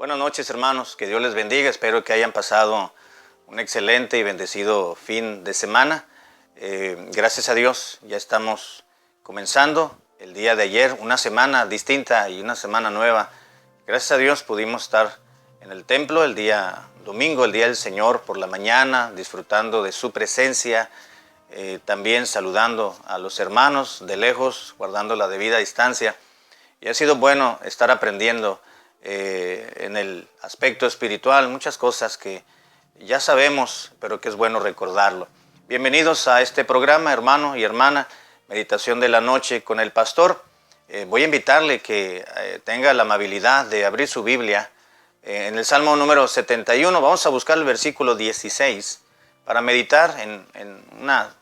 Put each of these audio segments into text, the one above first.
Buenas noches, hermanos, que Dios les bendiga. Espero que hayan pasado un excelente y bendecido fin de semana. Gracias a Dios, ya estamos comenzando el día de ayer, una semana distinta y una semana nueva. Gracias a Dios pudimos estar en el templo el día domingo, el día del Señor, por la mañana, disfrutando de su presencia, también saludando a los hermanos de lejos, guardando la debida distancia. Y ha sido bueno estar aprendiendo en el aspecto espiritual, muchas cosas que ya sabemos, pero que es bueno recordarlo. Bienvenidos a este programa, hermano y hermana, Meditación de la Noche con el Pastor. Voy a invitarle que tenga la amabilidad de abrir su Biblia en el Salmo número 71. Vamos a buscar el versículo 16 para meditar en una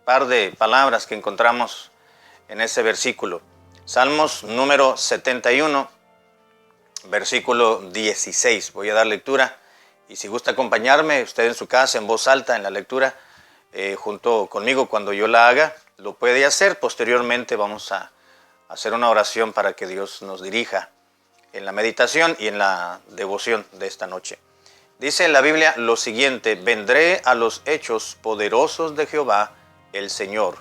par de palabras que encontramos en ese versículo. Salmos número 71, versículo 16. Voy a dar lectura y si gusta acompañarme usted en su casa en voz alta en la lectura junto conmigo cuando yo la haga, lo puede hacer. Posteriormente vamos a hacer una oración para que Dios nos dirija en la meditación y en la devoción de esta noche. Dice en la Biblia lo siguiente: vendré a los hechos poderosos de Jehová el Señor,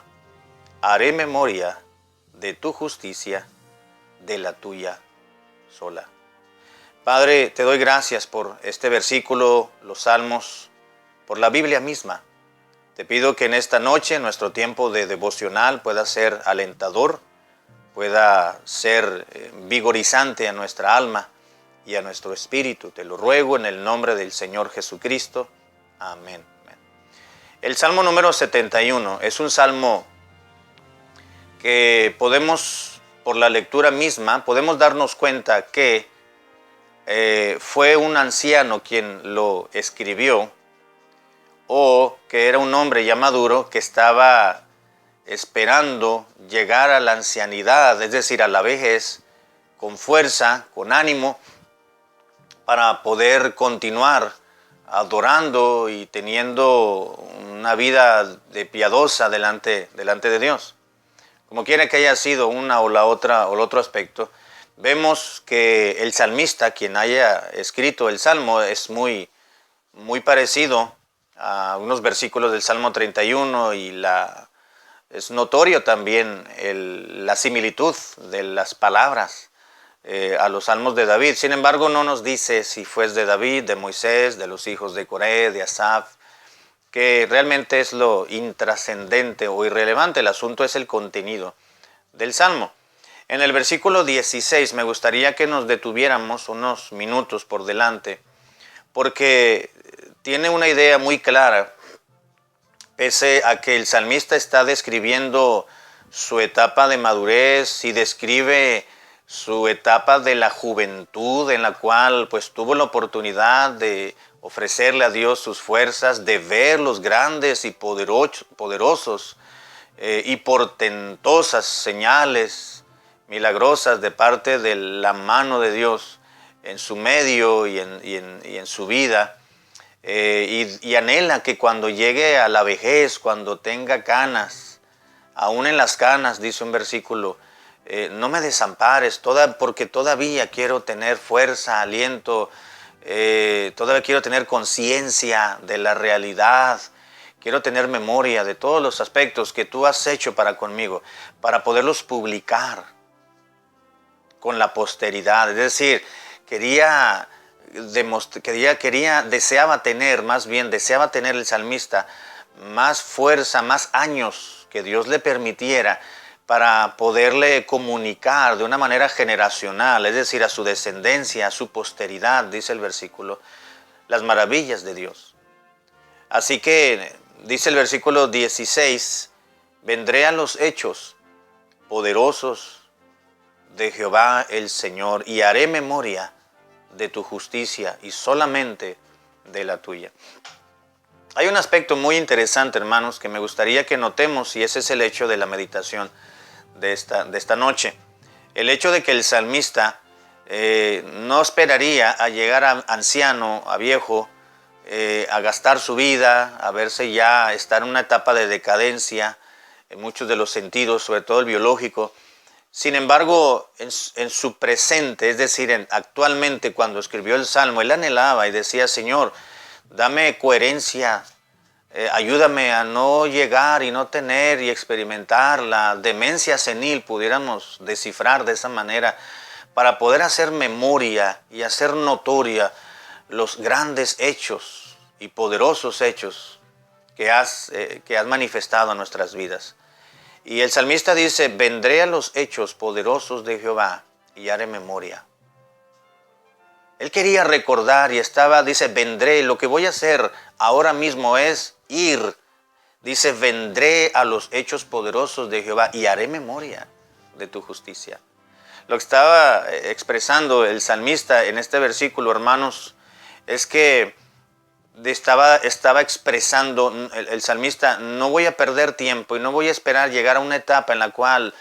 haré memoria de tu justicia, de la tuya sola. Padre, te doy gracias por este versículo, los salmos, por la Biblia misma. Te pido que en esta noche nuestro tiempo de devocional pueda ser alentador, pueda ser vigorizante a nuestra alma y a nuestro espíritu. Te lo ruego en el nombre del Señor Jesucristo. Amén. El Salmo número 71 es un salmo que podemos, por la lectura misma, podemos darnos cuenta que fue un anciano quien lo escribió, o que era un hombre ya maduro que estaba esperando llegar a la ancianidad, es decir, a la vejez, con fuerza, con ánimo, para poder continuar adorando y teniendo una vida de piadosa delante de Dios. Como quiera que haya sido una o la otra o el otro aspecto, vemos que el salmista, quien haya escrito el Salmo, es muy parecido a unos versículos del Salmo 31 y es notorio también la similitud de las palabras a los salmos de David. Sin embargo, no nos dice si fue de David, de Moisés, de los hijos de Coré, de Asaf, que realmente es lo intrascendente o irrelevante. El asunto es el contenido del Salmo. En el versículo 16 me gustaría que nos detuviéramos unos minutos por delante, porque tiene una idea muy clara, pese a que el salmista está describiendo su etapa de madurez y describe su etapa de la juventud en la cual pues tuvo la oportunidad de ofrecerle a Dios sus fuerzas, de ver los grandes y poderosos y portentosas señales milagrosas de parte de la mano de Dios en su medio y en su vida, y anhela que cuando llegue a la vejez, cuando tenga canas, aún en las canas, dice un versículo, no me desampares, porque todavía quiero tener fuerza, aliento, todavía quiero tener conciencia de la realidad, quiero tener memoria de todos los aspectos que tú has hecho para conmigo, para poderlos publicar con la posteridad. Es decir, deseaba tener el salmista más fuerza, más años que Dios le permitiera para poderle comunicar de una manera generacional, es decir, a su descendencia, a su posteridad, dice el versículo, las maravillas de Dios. Así que dice el versículo 16, vendré a los hechos poderosos de Jehová el Señor y haré memoria de tu justicia y solamente de la tuya. Hay un aspecto muy interesante, hermanos, que me gustaría que notemos, y ese es el hecho de la meditación de esta noche. El hecho de que el salmista no esperaría a llegar a anciano, a viejo, a gastar su vida, a verse ya, estar en una etapa de decadencia en muchos de los sentidos, sobre todo el biológico, Sin embargo, en su presente, es decir, actualmente cuando escribió el Salmo, él anhelaba y decía, Señor, dame coherencia, ayúdame a no llegar y no tener y experimentar la demencia senil, pudiéramos descifrar de esa manera, para poder hacer memoria y hacer notoria los grandes hechos y poderosos hechos que has manifestado en nuestras vidas. Y el salmista dice, vendré a los hechos poderosos de Jehová y haré memoria. Él quería recordar y dice, vendré, lo que voy a hacer ahora mismo es ir. Dice, vendré a los hechos poderosos de Jehová y haré memoria de tu justicia. Lo que estaba expresando el salmista en este versículo, hermanos, es que estaba expresando el salmista, no voy a perder tiempo y no voy a esperar llegar a una etapa en la cual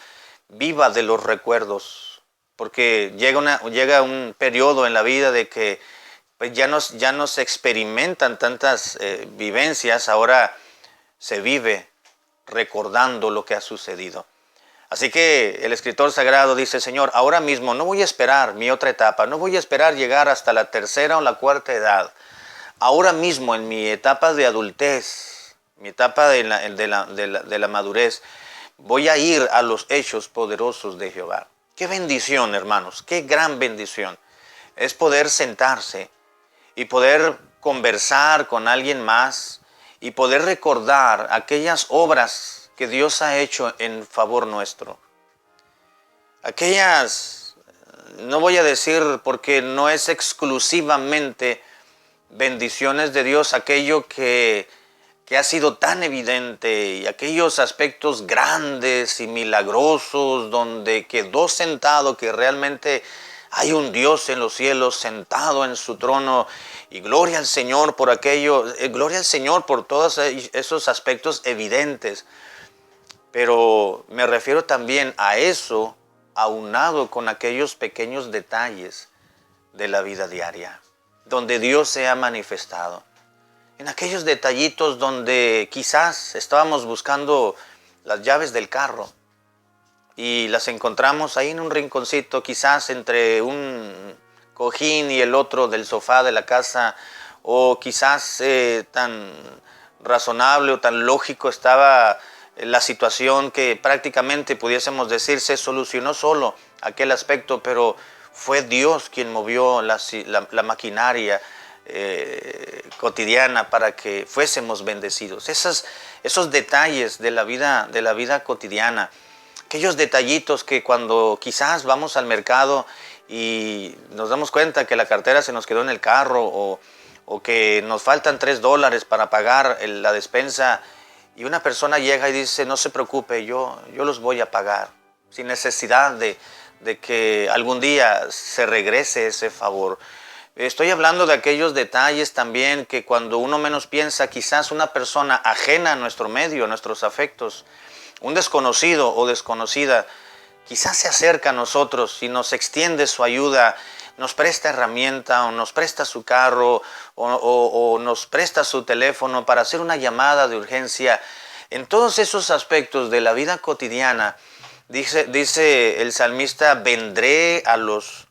viva de los recuerdos, porque llega un periodo en la vida de que pues ya no se experimentan tantas vivencias, ahora se vive recordando lo que ha sucedido. Así que el escritor sagrado dice, Señor, ahora mismo no voy a esperar mi otra etapa, no voy a esperar llegar hasta la tercera o la cuarta edad. Ahora mismo en mi etapa de adultez, mi etapa de la madurez, voy a ir a los hechos poderosos de Jehová. Qué bendición, hermanos, qué gran bendición. Es poder sentarse y poder conversar con alguien más y poder recordar aquellas obras que Dios ha hecho en favor nuestro. Aquellas, no voy a decir porque no es exclusivamente bendiciones de Dios, aquello que ha sido tan evidente y aquellos aspectos grandes y milagrosos donde quedó sentado que realmente hay un Dios en los cielos sentado en su trono y gloria al Señor por aquello, gloria al Señor por todos esos aspectos evidentes. Pero me refiero también a eso aunado con aquellos pequeños detalles de la vida diaria, donde Dios se ha manifestado. En aquellos detallitos donde quizás estábamos buscando las llaves del carro y las encontramos ahí en un rinconcito, quizás entre un cojín y el otro del sofá de la casa, o quizás tan razonable o tan lógico estaba la situación que prácticamente pudiésemos decir se solucionó solo aquel aspecto, pero fue Dios quien movió la maquinaria cotidiana para que fuésemos bendecidos. Esos detalles de la vida cotidiana, aquellos detallitos que cuando quizás vamos al mercado y nos damos cuenta que la cartera se nos quedó en el carro o que nos faltan $3 para pagar la despensa y una persona llega y dice, no se preocupe, yo los voy a pagar, sin necesidad de que algún día se regrese ese favor. Estoy hablando de aquellos detalles también que cuando uno menos piensa, quizás una persona ajena a nuestro medio, a nuestros afectos, un desconocido o desconocida, quizás se acerca a nosotros y nos extiende su ayuda, nos presta herramienta o nos presta su carro o nos presta su teléfono para hacer una llamada de urgencia. En todos esos aspectos de la vida cotidiana, dice el salmista, vendré a los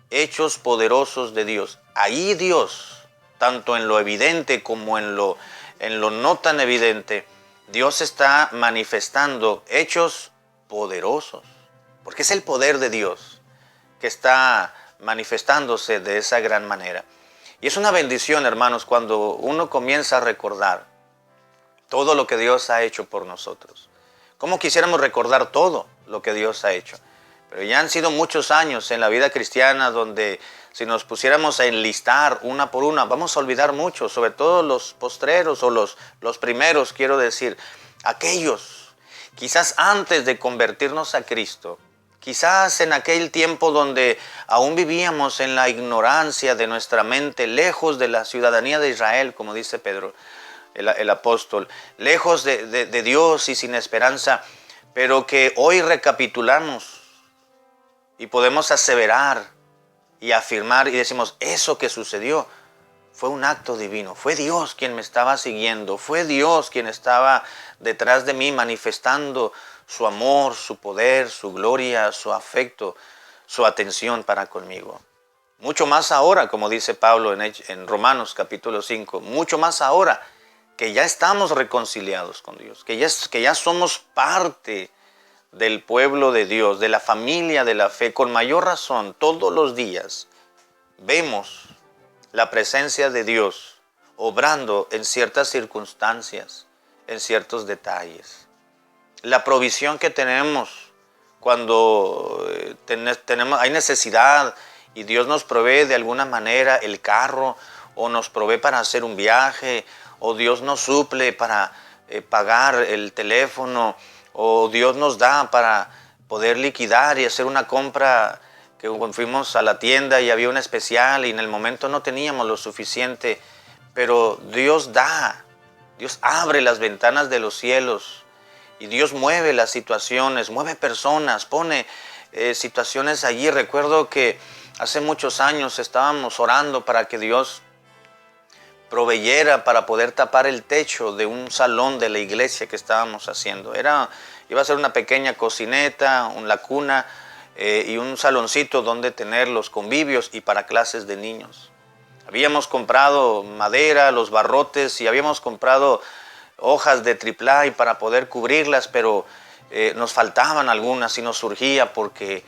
hechos poderosos de Dios. Ahí Dios, tanto en lo evidente como en lo no tan evidente, Dios está manifestando hechos poderosos, porque es el poder de Dios que está manifestándose de esa gran manera. Y es una bendición, hermanos, cuando uno comienza a recordar todo lo que Dios ha hecho por nosotros. ¿Cómo quisiéramos recordar todo lo que Dios ha hecho? Pero ya han sido muchos años en la vida cristiana donde si nos pusiéramos a enlistar una por una, vamos a olvidar mucho, sobre todo los postreros o los primeros, quiero decir, aquellos, quizás antes de convertirnos a Cristo, quizás en aquel tiempo donde aún vivíamos en la ignorancia de nuestra mente, lejos de la ciudadanía de Israel, como dice Pedro, el apóstol, lejos de Dios y sin esperanza, pero que hoy recapitulamos y podemos aseverar y afirmar y decimos, eso que sucedió Fue un acto divino, fue Dios quien me estaba siguiendo, fue Dios quien estaba detrás de mí manifestando su amor, su poder, su gloria, su afecto, su atención para conmigo. Mucho más ahora, como dice Pablo en Romanos capítulo 5, mucho más ahora que ya estamos reconciliados con Dios, que ya somos parte del pueblo de Dios, de la familia de la fe. Con mayor razón, todos los días vemos la presencia de Dios obrando en ciertas circunstancias, en ciertos detalles. La provisión que tenemos cuando hay necesidad y Dios nos provee de alguna manera el carro, o nos provee para hacer un viaje, o Dios nos suple para pagar el teléfono, o Dios nos da para poder liquidar y hacer una compra, que cuando fuimos a la tienda y había una especial y en el momento no teníamos lo suficiente, pero Dios da, Dios abre las ventanas de los cielos y Dios mueve las situaciones, mueve personas, pone situaciones allí. Recuerdo que hace muchos años estábamos orando para que Dios proveyera para poder tapar el techo de un salón de la iglesia que estábamos haciendo. Iba a ser una pequeña cocineta, la cuna y un saloncito donde tener los convivios y para clases de niños. Habíamos comprado madera, los barrotes, y habíamos comprado hojas de triplay para poder cubrirlas, pero nos faltaban algunas y nos surgía porque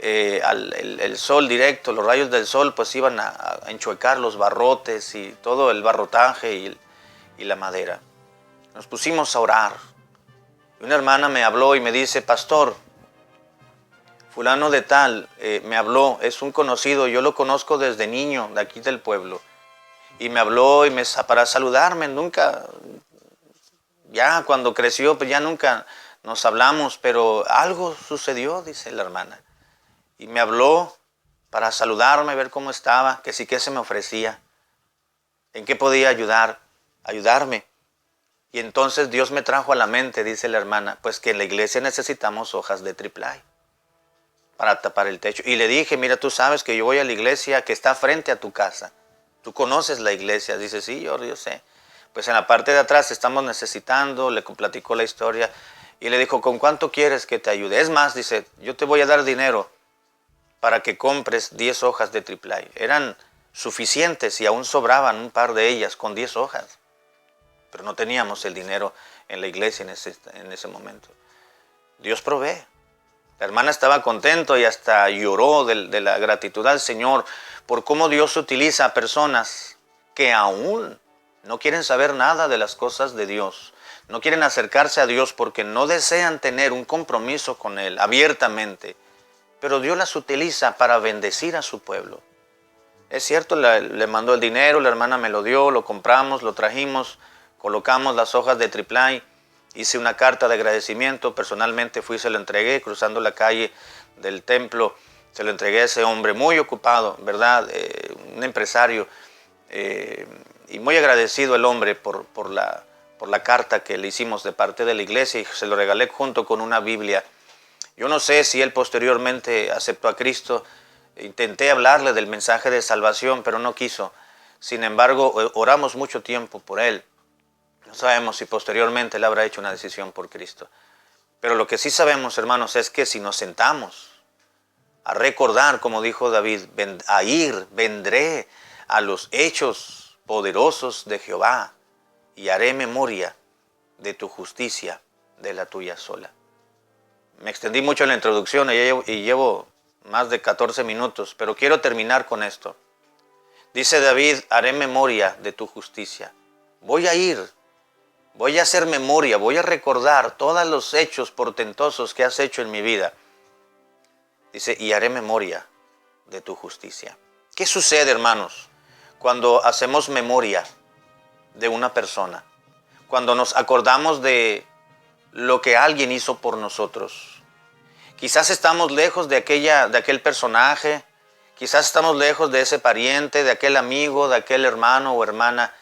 el sol directo, los rayos del sol, pues iban a enchuecar los barrotes y todo el barrotaje y la madera. Nos pusimos a orar. Y una hermana me habló y me dice: pastor, fulano de tal me habló, es un conocido, yo lo conozco desde niño, de aquí del pueblo. Y me habló para saludarme. Nunca, ya cuando creció, pues ya nunca nos hablamos, pero algo sucedió, dice la hermana. Y me habló para saludarme, ver cómo estaba, que sí que se me ofrecía, en qué podía ayudarme. Y entonces Dios me trajo a la mente, dice la hermana, pues que en la iglesia necesitamos hojas de triplay para tapar el techo. Y le dije: mira, tú sabes que yo voy a la iglesia que está frente a tu casa. Tú conoces la iglesia. Dice: sí, yo sé. Pues en la parte de atrás estamos necesitando. Le platicó la historia y le dijo: ¿con cuánto quieres que te ayude? Es más, dice, yo te voy a dar dinero para que compres 10 hojas de triplay. Eran suficientes y aún sobraban un par de ellas con 10 hojas. Pero no teníamos el dinero en la iglesia en ese momento. Dios provee. La hermana estaba contento y hasta lloró de la gratitud al Señor por cómo Dios utiliza a personas que aún no quieren saber nada de las cosas de Dios. No quieren acercarse a Dios porque no desean tener un compromiso con Él abiertamente. Pero Dios las utiliza para bendecir a su pueblo. Es cierto, le mandó el dinero, la hermana me lo dio, lo compramos, lo trajimos, colocamos las hojas de triplay. Hice una carta de agradecimiento, personalmente fui y se lo entregué, cruzando la calle del templo, se lo entregué a ese hombre muy ocupado, ¿verdad? Un empresario, y muy agradecido el hombre por la carta que le hicimos de parte de la iglesia, y se lo regalé junto con una Biblia. Yo no sé si él posteriormente aceptó a Cristo. Intenté hablarle del mensaje de salvación, pero no quiso. Sin embargo, oramos mucho tiempo por él. No sabemos si posteriormente él habrá hecho una decisión por Cristo. Pero lo que sí sabemos, hermanos, es que si nos sentamos a recordar, como dijo David, vendré a los hechos poderosos de Jehová y haré memoria de tu justicia, de la tuya sola. Me extendí mucho en la introducción y llevo más de 14 minutos, pero quiero terminar con esto. Dice David: haré memoria de tu justicia. Voy a hacer memoria, voy a recordar todos los hechos portentosos que has hecho en mi vida. Dice: y haré memoria de tu justicia. ¿Qué sucede, hermanos, cuando hacemos memoria de una persona? Cuando nos acordamos de lo que alguien hizo por nosotros. Quizás estamos lejos de aquel personaje, quizás estamos lejos de ese pariente, de aquel amigo, de aquel hermano o hermana,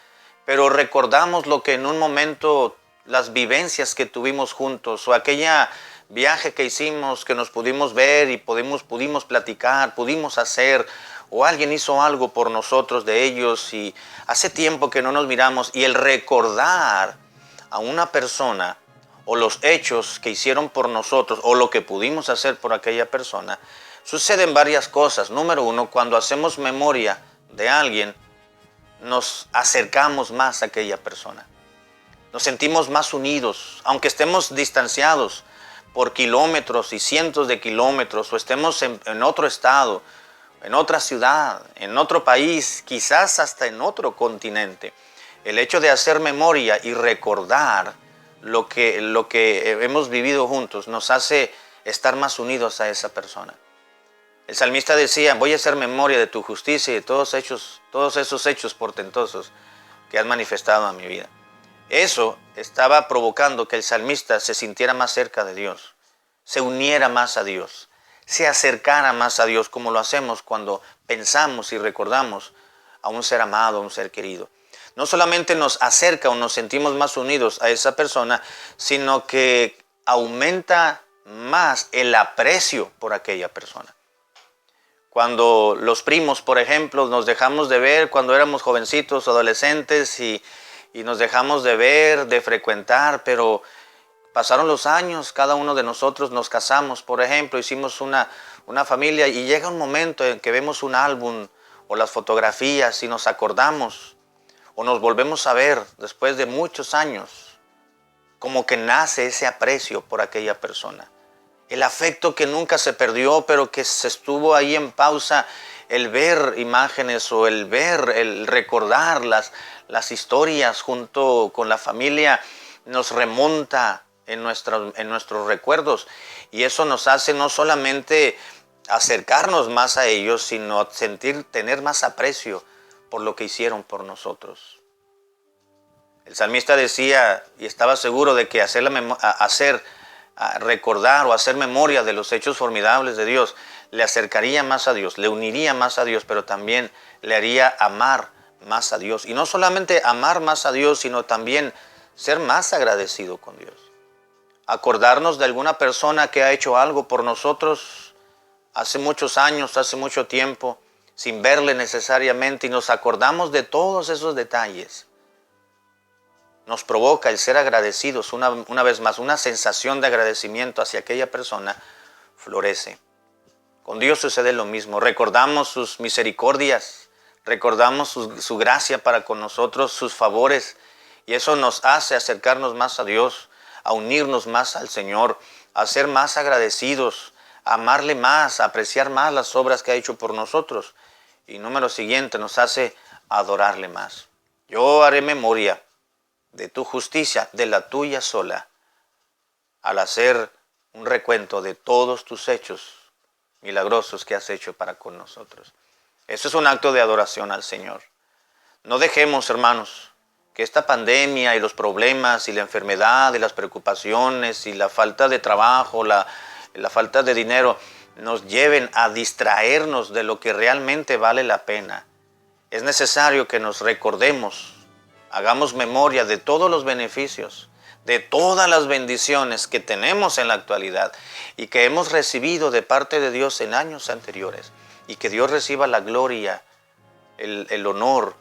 pero recordamos lo que en un momento, las vivencias que tuvimos juntos, o aquella viaje que hicimos, que nos pudimos ver y pudimos platicar, pudimos hacer, o alguien hizo algo por nosotros de ellos y hace tiempo que no nos miramos, y el recordar a una persona o los hechos que hicieron por nosotros o lo que pudimos hacer por aquella persona, suceden varias cosas. Número uno, cuando hacemos memoria de alguien, nos acercamos más a aquella persona. Nos sentimos más unidos, aunque estemos distanciados por kilómetros y cientos de kilómetros, o estemos en otro estado, en otra ciudad, en otro país, quizás hasta en otro continente. El hecho de hacer memoria y recordar lo que hemos vivido juntos nos hace estar más unidos a esa persona. El salmista decía, voy a hacer memoria de tu justicia y de todos esos hechos portentosos que has manifestado en mi vida. Eso estaba provocando que el salmista se sintiera más cerca de Dios, se uniera más a Dios, se acercara más a Dios, como lo hacemos cuando pensamos y recordamos a un ser amado, a un ser querido. No solamente nos acerca o nos sentimos más unidos a esa persona, sino que aumenta más el aprecio por aquella persona. Cuando los primos, por ejemplo, nos dejamos de ver cuando éramos jovencitos, adolescentes, y nos dejamos de ver, de frecuentar, pero pasaron los años, cada uno de nosotros nos casamos, por ejemplo, hicimos una familia, y llega un momento en que vemos un álbum o las fotografías y nos acordamos, o nos volvemos a ver después de muchos años, como que nace ese aprecio por aquella persona. El afecto que nunca se perdió, pero que se estuvo ahí en pausa, el ver imágenes o el recordar las historias junto con la familia, nos remonta en nuestros recuerdos. Y eso nos hace no solamente acercarnos más a ellos, sino tener más aprecio por lo que hicieron por nosotros. El salmista decía, y estaba seguro de que recordar o hacer memoria de los hechos formidables de Dios le acercaría más a Dios, le uniría más a Dios, pero también le haría amar más a Dios. Y no solamente amar más a Dios, sino también ser más agradecido con Dios. Acordarnos de alguna persona que ha hecho algo por nosotros hace muchos años, hace mucho tiempo, sin verle necesariamente, y nos acordamos de todos esos detalles. Nos provoca el ser agradecidos una vez más, una sensación de agradecimiento hacia aquella persona florece. Con Dios sucede lo mismo, recordamos sus misericordias, recordamos su gracia para con nosotros, sus favores, y eso nos hace acercarnos más a Dios, a unirnos más al Señor, a ser más agradecidos, a amarle más, a apreciar más las obras que ha hecho por nosotros. Y número siguiente, nos hace adorarle más. Yo haré memoria de tu justicia, de la tuya sola, al hacer un recuento de todos tus hechos milagrosos que has hecho para con nosotros. Eso es un acto de adoración al Señor. No dejemos, hermanos, que esta pandemia y los problemas y la enfermedad y las preocupaciones y la falta de trabajo, la falta de dinero, nos lleven a distraernos de lo que realmente vale la pena. Es necesario que nos recordemos, hagamos memoria de todos los beneficios, de todas las bendiciones que tenemos en la actualidad y que hemos recibido de parte de Dios en años anteriores, y que Dios reciba la gloria, el honor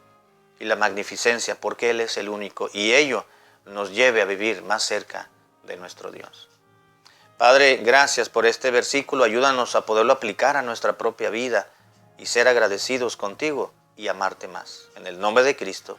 y la magnificencia, porque Él es el único, y ello nos lleve a vivir más cerca de nuestro Dios. Padre, gracias por este versículo, ayúdanos a poderlo aplicar a nuestra propia vida y ser agradecidos contigo y amarte más. En el nombre de Cristo.